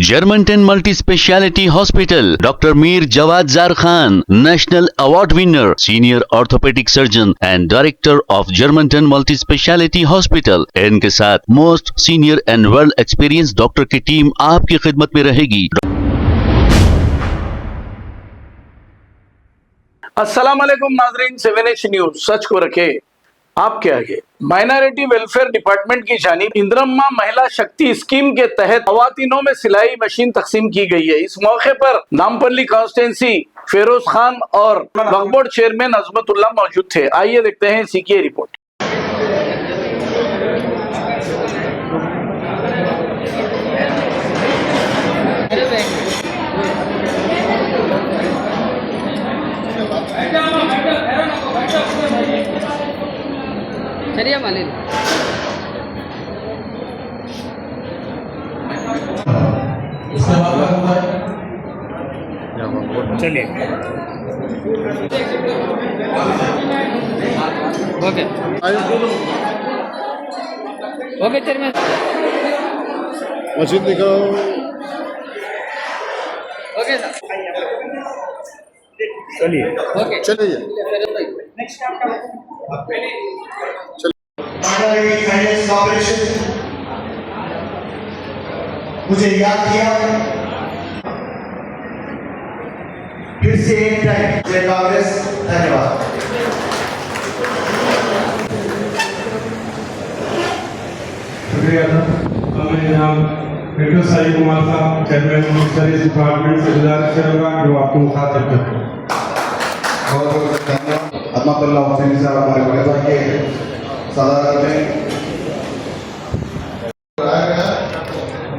Germanton multi speciality hospital, doctor Mir Jawad Zar Khan, national award winner, senior orthopaedic surgeon and director of Germanton multi speciality hospital. इनके साथ most senior and well experience doctor की team आपकी खिदमत में रहेगी। अस्सलाम वालेकुम नाज़रीन, 7H न्यूज सच को रखे आपके आगे। माइनॉरिटी वेलफेयर डिपार्टमेंट की जानिब इंदिरम्मा महिला शक्ति स्कीम के तहत खवातीनों में सिलाई मशीन तकसीम की गई है। इस मौके पर नामपल्ली कॉन्स्टिट्यूंसी फेरोज खान और वक्फ बोर्ड चेयरमैन अजमतुल्लाह मौजूद थे। आइए देखते हैं इसी की रिपोर्ट। चलिए मालिक चलिए ओके ओके चेयरमैन मशीन दिखाओ। ओके सर चलिए ओके चलिए मुझे याद किया फिर से एक टाइम जय कांग्रेस। धन्यवाद। शुक्रिया। हमें यहाँ डॉक्टर साई कुमार साहब चेयरमैन सर्विस डिपार्टमेंट से गुजारिश करूँगा कि वो आपको मुखातिब करें। बहुत बहुत धन्यवाद। अहमदुल्लाह हुसैन साहब हमारे वक्ता के सदारत में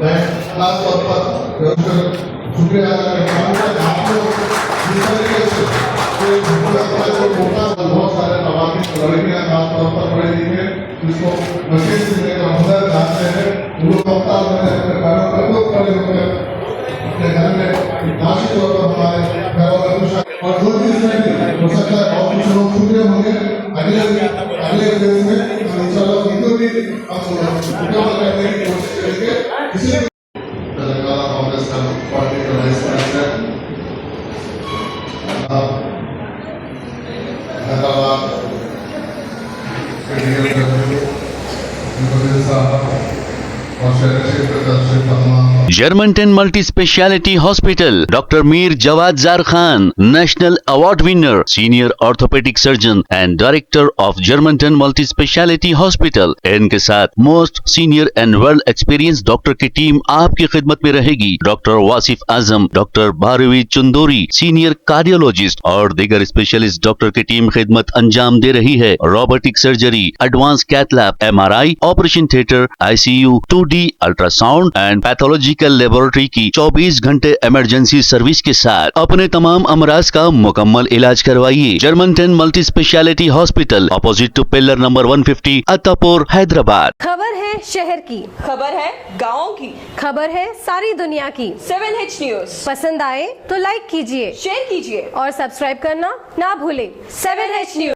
मैं खास तौर पर शुक्रिया अदा करता हूँ। आप लोग जिस तरीके से बहुत सारे नवाबी लड़कियाँ खास तौर पर पढ़े लिखे जिसको मशीन सीखने का हुनर जानते हैं, वो लोग अपने घर में खासी तौर पर हमारे घरों और जो चीज नहीं हो सकता है और कुछ लोग छूटे होंगे अगले देश में इंशाल्लाह इनको भी हम करने की कोशिश करेंगे। इसलिए तेलंगाना कांग्रेस का पार्टी का वाइस प्रेसिडेंट हैदराबाद और शहर क्षेत्र का Germanton multi speciality hospital, doctor Mir Jawad Zar Khan, national award winner, senior orthopaedic surgeon and director of Germanton multi speciality hospital. इनके साथ most senior and well experience doctor की टीम आपकी खिदमत में रहेगी। Doctor Wasif Azam, doctor Bharvi Chandori, senior cardiologist और दीगर स्पेशलिस्ट डॉक्टर की टीम खिदमत अंजाम दे रही है। Robotic surgery, advance cath lab, MRI, operation theatre, ICU, 2D ultrasound and pathological laboratory की 24 घंटे इमरजेंसी सर्विस के साथ अपने तमाम अमराज का मुकम्मल इलाज करवाइए। Germanten multi speciality hospital, opposite to pillar number 150, Attapur, Hyderabad. खबर है शहर की, खबर है गाँव की, खबर है सारी दुनिया की। 7H न्यूज पसंद आए तो लाइक कीजिए, शेयर कीजिए और सब्सक्राइब करना ना भूले। 7H news.